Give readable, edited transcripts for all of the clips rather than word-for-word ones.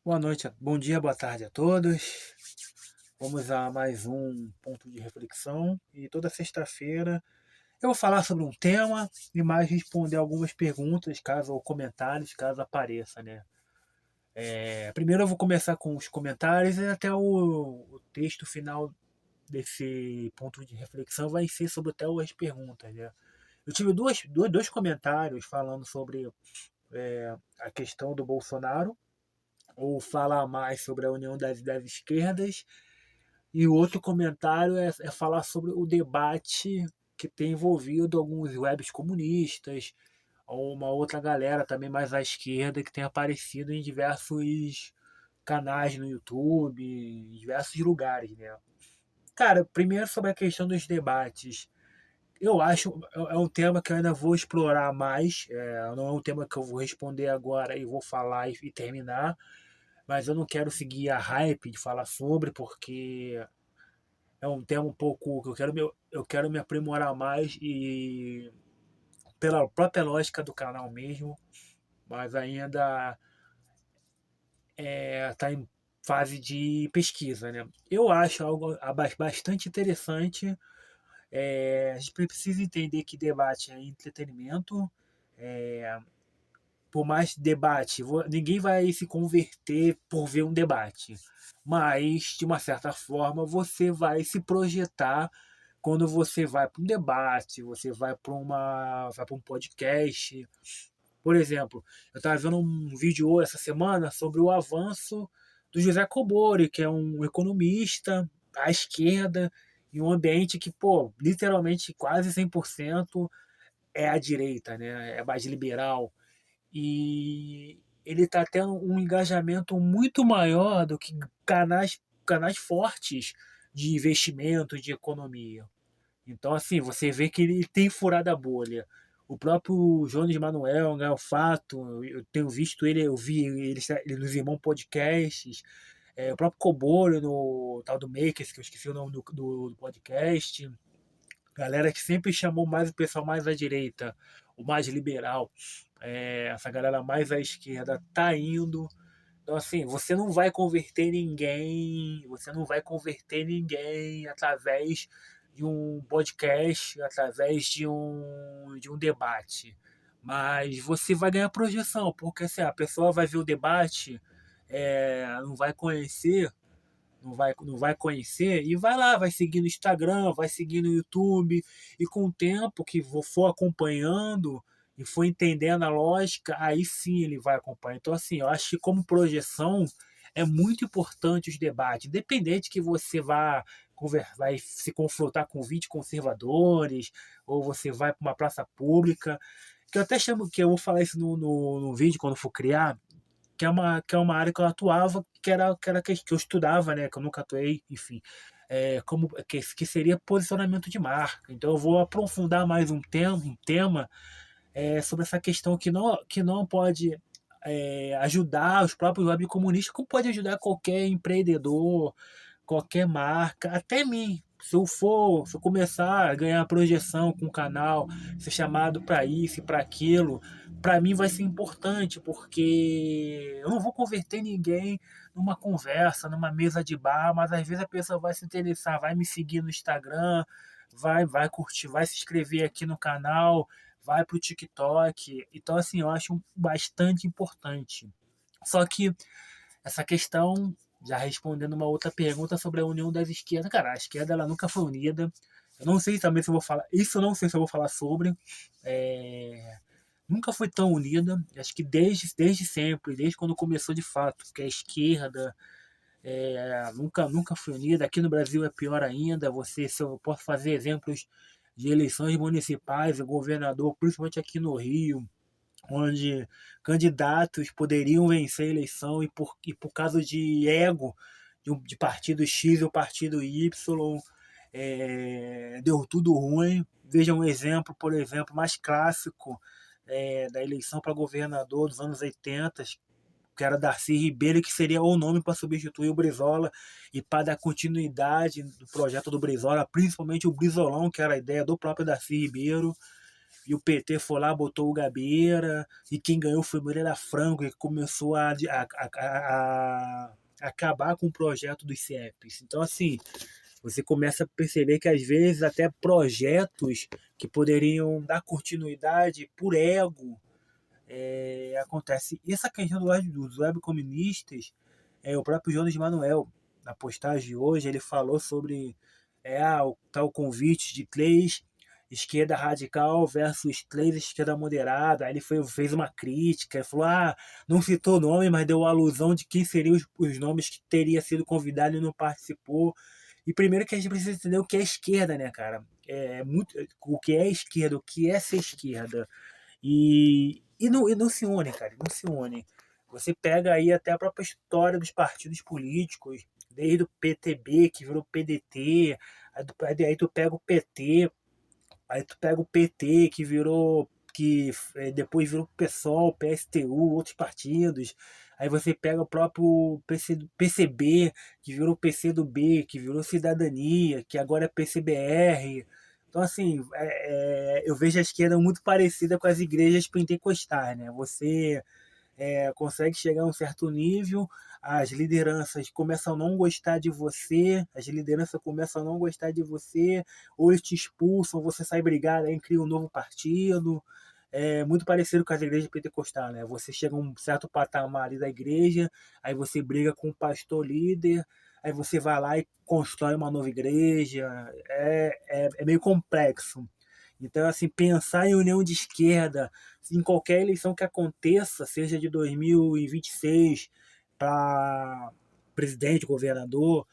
Boa noite, bom dia, boa tarde a todos. Vamos a mais um ponto de reflexão e toda sexta-feira eu vou falar sobre um tema e mais responder algumas perguntas, caso ou comentários, caso apareça, né? Primeiro eu vou começar com os comentários e até o texto final desse ponto de reflexão vai ser sobre até as perguntas, né? Eu tive dois comentários falando sobre a questão do Bolsonaro, ou falar mais sobre a união das esquerdas. E o outro comentário é falar sobre o debate que tem envolvido alguns webs comunistas, ou uma outra galera também mais à esquerda que tem aparecido em diversos canais no YouTube, em diversos lugares, né? Cara, primeiro sobre a questão dos debates. Eu acho é um tema que eu ainda vou explorar mais. Não é um tema que eu vou responder agora e vou falar e terminar, mas eu não quero seguir a hype de falar sobre, porque é um tema um pouco que eu quero me aprimorar mais e pela própria lógica do canal mesmo, mas ainda está em fase de pesquisa, né? Eu acho algo bastante interessante. A gente precisa entender que debate é entretenimento. É, por mais debate, ninguém vai se converter por ver um debate, mas de uma certa forma você vai se projetar quando você vai para um debate, você vai para um podcast. Por exemplo, eu estava vendo um vídeo essa semana sobre o avanço do José Cobori, que é um economista à esquerda, em um ambiente que, pô, literalmente quase 100% é à direita, né? É mais liberal. E ele está tendo um engajamento muito maior do que canais fortes de investimento, de economia. Então, assim, você vê que ele tem furado a bolha. O próprio Jones Manuel, né, o Fato, eu tenho visto ele, eu vi ele nos Irmãos Podcasts, o próprio Cobolo no tal do Makers, que eu esqueci o nome do podcast. Galera que sempre chamou mais o pessoal mais à direita, o mais liberal. Essa galera mais à esquerda tá indo. Então, assim, você não vai converter ninguém através de um podcast, através de um debate. Mas você vai ganhar projeção, porque assim, a pessoa vai ver o debate, não vai conhecer, não vai conhecer, e vai lá, vai seguir no Instagram, vai seguir no YouTube, e com o tempo que for acompanhando e for entendendo a lógica, aí sim ele vai acompanhar. Então, assim, eu acho que como projeção é muito importante os debates, independente que você vai se confrontar com 20 conservadores, ou você vai para uma praça pública, que eu até chamo, que eu vou falar isso no vídeo quando for criar, que é uma área que eu atuava, que eu estudava, né? Que eu nunca atuei, enfim. Que seria posicionamento de marca. Então eu vou aprofundar mais um tema sobre essa questão que não pode ajudar os próprios web comunistas, como pode ajudar qualquer empreendedor, qualquer marca, até mim. Se eu começar a ganhar projeção com o canal, ser chamado para isso e para aquilo, para mim vai ser importante, porque eu não vou converter ninguém numa conversa, numa mesa de bar, mas às vezes a pessoa vai se interessar, vai me seguir no Instagram, vai curtir, vai se inscrever aqui no canal, vai para o TikTok. Então, assim, eu acho bastante importante. Só que essa questão, já respondendo uma outra pergunta sobre a união das esquerdas, cara, a esquerda ela nunca foi unida. Eu não sei também se eu vou falar, isso eu não sei se eu vou falar sobre. É, nunca foi tão unida. Acho que desde sempre, desde quando começou de fato, que a esquerda nunca foi unida. Aqui no Brasil é pior ainda. Se eu posso fazer exemplos de eleições municipais, o governador, principalmente aqui no Rio, onde candidatos poderiam vencer a eleição e por causa de ego de partido X ou partido Y, deu tudo ruim. Veja um exemplo, por exemplo, mais clássico da eleição para governador dos anos 80, que era Darcy Ribeiro, que seria o nome para substituir o Brizola e para dar continuidade do projeto do Brizola, principalmente o Brizolão, que era a ideia do próprio Darcy Ribeiro. e o PT foi lá, botou o Gabeira, e quem ganhou foi Moreira Franco, que começou a acabar com o projeto dos CEPs. Então, assim, você começa a perceber que às vezes até projetos que poderiam dar continuidade por ego acontece. E essa questão dos webcomunistas, o próprio Jonas Manuel, na postagem de hoje, ele falou sobre o tal convite de três esquerda radical versus três esquerda moderada. Aí ele fez uma crítica, ele falou, não citou nome, mas deu alusão de quem seriam os nomes que teria sido convidado e não participou. E primeiro que a gente precisa entender o que é esquerda, né, cara? O que é esquerda, o que é ser esquerda. E não se une, cara, não se une. Você pega aí até a própria história dos partidos políticos, desde o PTB, que virou PDT, aí tu pega o PT, aí tu pega o PT, que virou, depois virou PSOL, PSTU, outros partidos. Aí você pega o próprio PCB, que virou PCdoB, que virou Cidadania, que agora é PCBR. Então, assim, eu vejo a esquerda muito parecida com as igrejas pentecostais, né? Você consegue chegar a um certo nível, as lideranças começam a não gostar de você, as lideranças começam a não gostar de você, ou eles te expulsam, você sai brigado, aí cria um novo partido. É muito parecido com as igrejas pentecostais, né? Você chega a um certo patamar ali da igreja, aí você briga com o pastor líder, aí você vai lá e constrói uma nova igreja. É meio complexo. Então, assim, pensar em união de esquerda em qualquer eleição que aconteça, seja de 2026 para presidente, governador,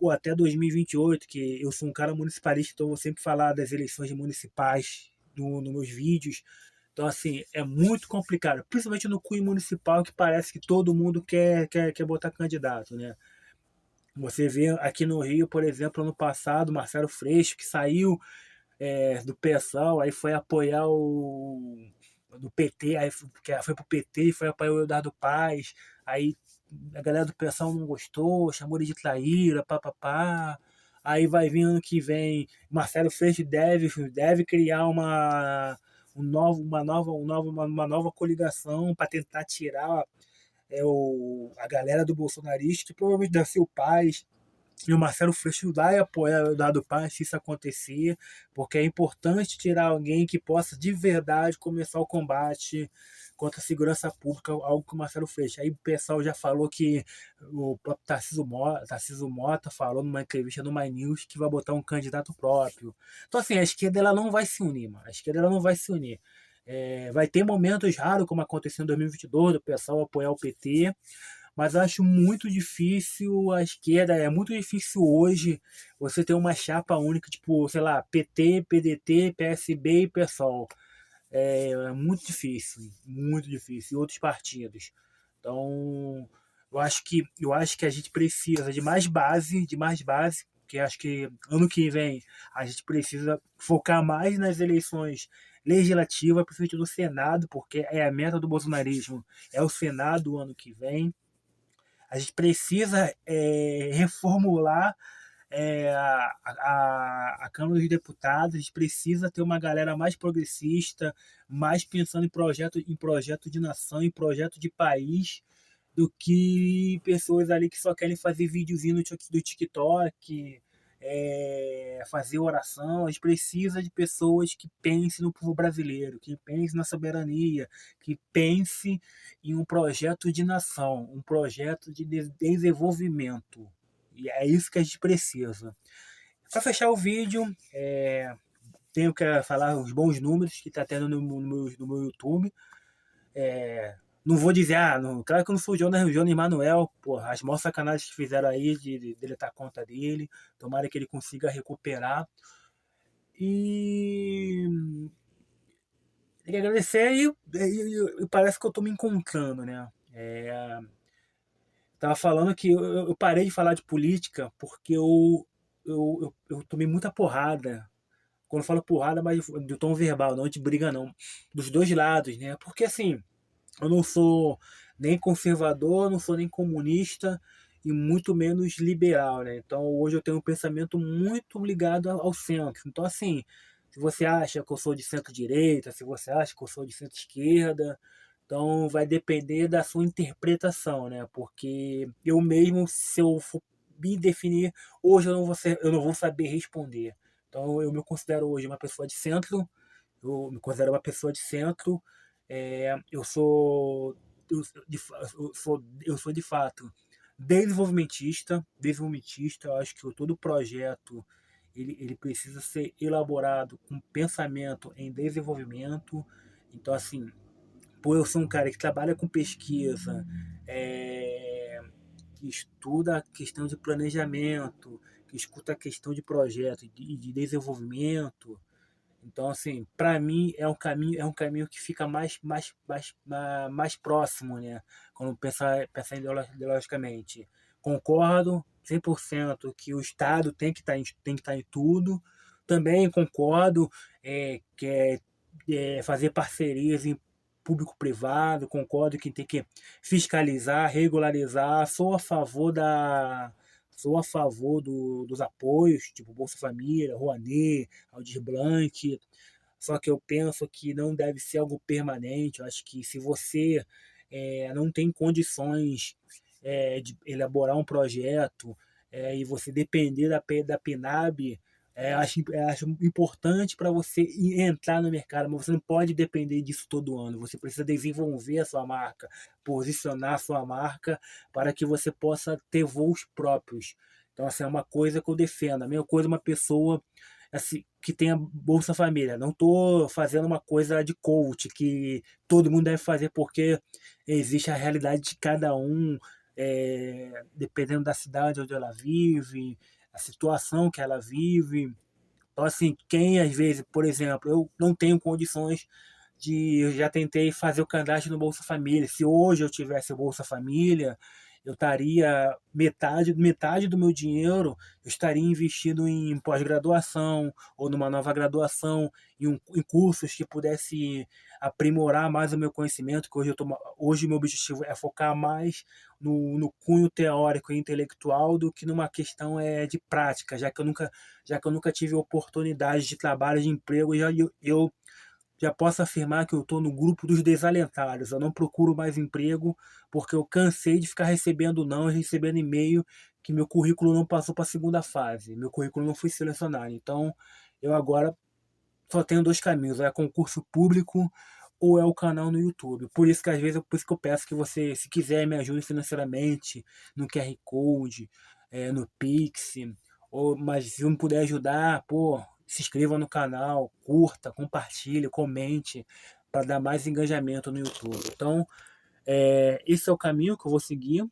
ou até 2028, que eu sou um cara municipalista, então eu vou sempre falar das eleições municipais nos meus vídeos. Então, assim, é muito complicado, principalmente no cunho municipal, que parece que todo mundo quer botar candidato, né? Você vê aqui no Rio, por exemplo, ano passado, Marcelo Freixo, que saiu do PSOL, aí foi apoiar o do PT, aí foi pro PT e foi apoiar o Eduardo Paes, aí a galera do PSOL não gostou, chamou ele de traíra, papapá. Aí vai vir ano que vem, Marcelo Freixo deve criar uma nova coligação para tentar tirar a galera do bolsonarista, que provavelmente deve ser o Paes, e o Marcelo Freixo vai apoiar o Eduardo Paes se isso acontecer, porque é importante tirar alguém que possa de verdade começar o combate contra a segurança pública, algo que o Marcelo Freixo. Aí o pessoal já falou que o próprio Tarcísio Mota falou numa entrevista no My News que vai botar um candidato próprio. Então, assim, a esquerda ela não vai se unir, mano. A esquerda ela não vai se unir. Vai ter momentos raros, como aconteceu em 2022, do pessoal apoiar o PT, mas acho muito difícil a esquerda, é muito difícil hoje você ter uma chapa única, tipo, sei lá, PT, PDT, PSB e PSOL. É muito difícil, e outros partidos. Então, eu acho que a gente precisa de mais base, porque acho que ano que vem a gente precisa focar mais nas eleições legislativas, principalmente do Senado, porque é a meta do bolsonarismo, é o Senado o ano que vem. A gente precisa reformular a Câmara dos Deputados, a gente precisa ter uma galera mais progressista, mais pensando em projeto de nação, em projeto de país, do que pessoas ali que só querem fazer videozinho do TikTok, fazer oração. A gente precisa de pessoas que pensem no povo brasileiro, que pensem na soberania, que pensem em um projeto de nação, um projeto de desenvolvimento. E é isso que a gente precisa. Para fechar o vídeo, tenho que falar os bons números que está tendo no meu YouTube. Não vou dizer, não, claro que eu não sou o Jonas Manuel, porra, as maiores sacanagens que fizeram aí de deletar a conta dele, tomara que ele consiga recuperar. E tem que agradecer e parece que eu tô me encontrando, né? Tava falando que eu parei de falar de política porque eu tomei muita porrada. Quando eu falo porrada, mas do tom verbal, não de briga não. Dos dois lados, né? Porque assim, eu não sou nem conservador, não sou nem comunista e muito menos liberal, né? Então hoje eu tenho um pensamento muito ligado ao centro. Então assim, se você acha que eu sou de centro-direita, se você acha que eu sou de centro-esquerda. Então vai depender da sua interpretação, né? Porque eu mesmo, se eu for me definir, hoje eu não vou saber responder. Então eu me considero hoje uma pessoa de centro, eu me considero uma pessoa de centro, eu sou eu sou de fato desenvolvimentista, eu acho que todo projeto ele precisa ser elaborado com pensamento em desenvolvimento. Então, assim, por eu ser um cara que trabalha com pesquisa, que estuda a questão de planejamento, que escuta a questão de projeto e de desenvolvimento. Então, assim, para mim é um caminho que fica mais próximo, né? Quando pensar ideologicamente. Concordo 100% que o Estado tem que estar em tudo. Também concordo que fazer parcerias em público-privado, concordo que tem que fiscalizar, regularizar, sou a favor dos apoios, tipo Bolsa Família, Rouanet, Aldir Blanc, só que eu penso que não deve ser algo permanente. Eu acho que se você não tem condições de elaborar um projeto e você depender da PNAB, acho importante para você entrar no mercado, mas você não pode depender disso todo ano. Você precisa desenvolver a sua marca, posicionar a sua marca para que você possa ter voos próprios. Então, assim, é uma coisa que eu defendo. A mesma coisa uma pessoa assim, que tenha Bolsa Família. Não estou fazendo uma coisa de coach que todo mundo deve fazer, porque existe a realidade de cada um, dependendo da cidade onde ela vive, a situação que ela vive. Então, assim, quem às vezes, por exemplo, eu não tenho condições eu já tentei fazer o cadastro no Bolsa Família. Se hoje eu tivesse o Bolsa Família, eu estaria metade do meu dinheiro eu estaria investido em pós-graduação ou numa nova graduação, em cursos que pudesse aprimorar mais o meu conhecimento, que hoje o meu objetivo é focar mais no cunho teórico e intelectual do que numa questão de prática, já que eu nunca tive oportunidade de trabalho, de emprego, eu já posso afirmar que eu estou no grupo dos desalentados. Eu não procuro mais emprego porque eu cansei de ficar recebendo não e recebendo e-mail que meu currículo não passou para a segunda fase, meu currículo não foi selecionado. Então, eu agora só tenho dois caminhos: ou é concurso público ou é o canal no YouTube. Por isso que às vezes por isso que eu peço que você, se quiser, me ajude financeiramente no QR Code, no Pix, mas se não puder ajudar, pô, se inscreva no canal, curta, compartilhe, comente para dar mais engajamento no YouTube. Então, esse é o caminho que eu vou seguir,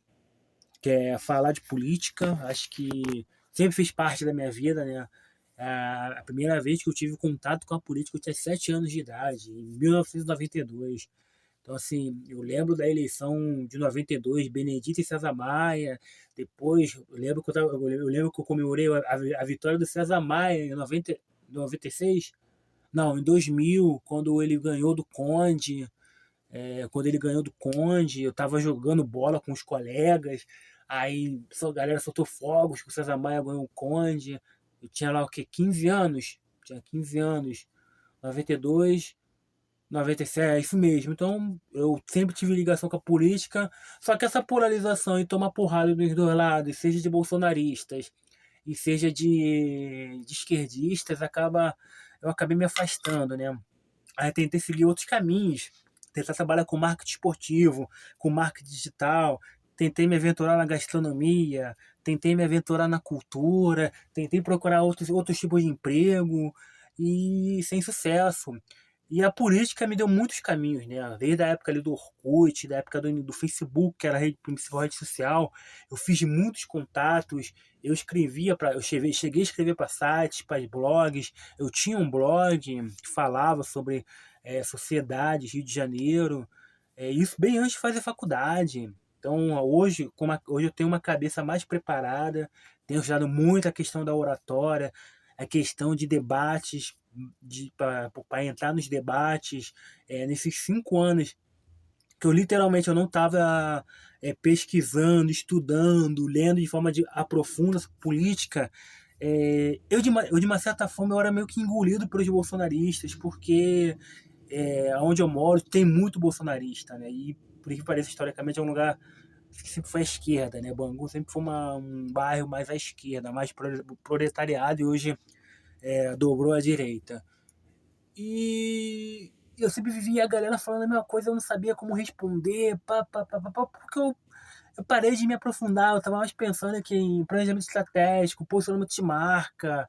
que é falar de política. Acho que sempre fez parte da minha vida, né? A primeira vez que eu tive contato com a política eu tinha 7 anos de idade, em 1992. Então, assim, eu lembro da eleição de 92, Benedito e César Maia. Depois, eu lembro que eu comemorei a vitória do César Maia em 96. Não, em 2000, quando ele ganhou do Conde. Quando ele ganhou do Conde, eu estava jogando bola com os colegas. Aí a galera soltou fogos que o César Maia ganhou o Conde. Eu tinha lá o quê? 15 anos? Tinha 15 anos. 92, 97, é isso mesmo. Então, eu sempre tive ligação com a política, só que essa polarização e tomar porrada dos dois lados, seja de bolsonaristas e seja de esquerdistas, eu acabei me afastando, né? Aí tentei seguir outros caminhos, tentar trabalhar com marketing esportivo, com marketing digital, tentei me aventurar na gastronomia, tentei me aventurar na cultura, tentei procurar outros tipos de emprego e sem sucesso. E a política me deu muitos caminhos, né? Desde a época ali do Orkut, da época do Facebook, que era a principal rede social, eu fiz muitos contatos, cheguei a escrever para sites, para blogs, eu tinha um blog que falava sobre sociedades, Rio de Janeiro, isso bem antes de fazer faculdade. Então, hoje eu tenho uma cabeça mais preparada, tenho estudado muito a questão da oratória, a questão de debates, para entrar nos debates. Nesses 5 anos que eu literalmente eu não estava pesquisando, estudando, lendo de forma de aprofunda política, Eu, de uma certa forma, eu era meio que engolido pelos bolsonaristas, porque onde eu moro tem muito bolsonarista, né? E, por que pareça, historicamente, é um lugar que sempre foi à esquerda, né? Bangu sempre foi um bairro mais à esquerda, mais proletariado, e hoje dobrou à direita. E eu sempre vivia a galera falando a mesma coisa, eu não sabia como responder, porque eu parei de me aprofundar, eu estava mais pensando aqui em planejamento estratégico, posicionamento de marca,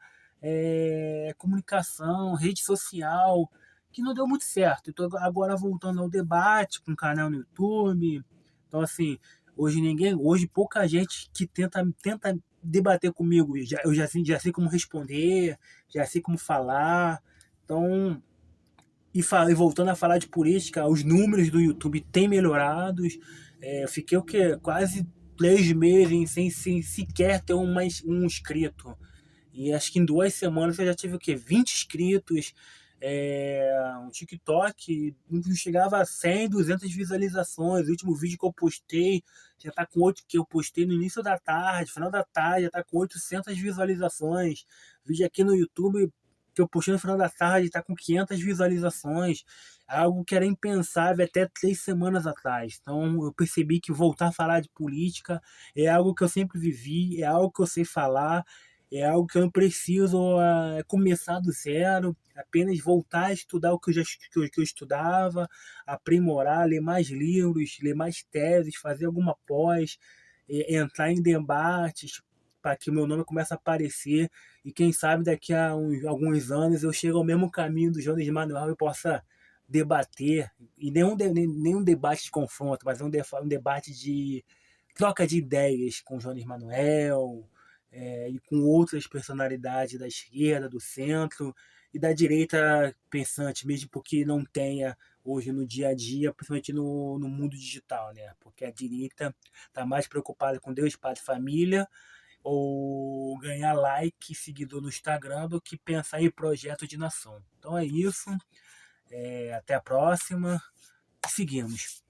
comunicação, rede social, que não deu muito certo. Estou agora voltando ao debate com um canal no YouTube. Então, assim, hoje pouca gente que tenta debater comigo. Eu já sei como responder, já sei como falar. Então, e voltando a falar de política, os números do YouTube têm melhorado. Eu fiquei o quê? Quase 3 meses sem sequer ter um inscrito. E acho que em 2 semanas eu já tive o quê? 20 inscritos. Um TikTok não chegava a 100, 200 visualizações. O último vídeo que eu postei já tá com 8, que eu postei no início da tarde, final da tarde, já tá com 800 visualizações. Vídeo aqui no YouTube que eu postei no final da tarde tá com 500 visualizações. Algo que era impensável até 3 semanas atrás. Então eu percebi que voltar a falar de política é algo que eu sempre vivi, é algo que eu sei falar, é algo que eu não preciso começar do zero, apenas voltar a estudar o que que eu estudava, aprimorar, ler mais livros, ler mais teses, fazer alguma pós, entrar em debates para que o meu nome comece a aparecer e quem sabe daqui a alguns anos eu chego ao mesmo caminho do Jones Manuel e possa debater, e nenhum debate de confronto, mas um debate de troca de ideias com o Jones Manuel, e com outras personalidades da esquerda, do centro e da direita pensante, mesmo porque não tenha hoje no dia a dia, principalmente no mundo digital, né? Porque a direita está mais preocupada com Deus, Pátria e Família, ou ganhar like e seguidor no Instagram, do que pensar em projeto de nação. Então é isso. Até a próxima. Seguimos.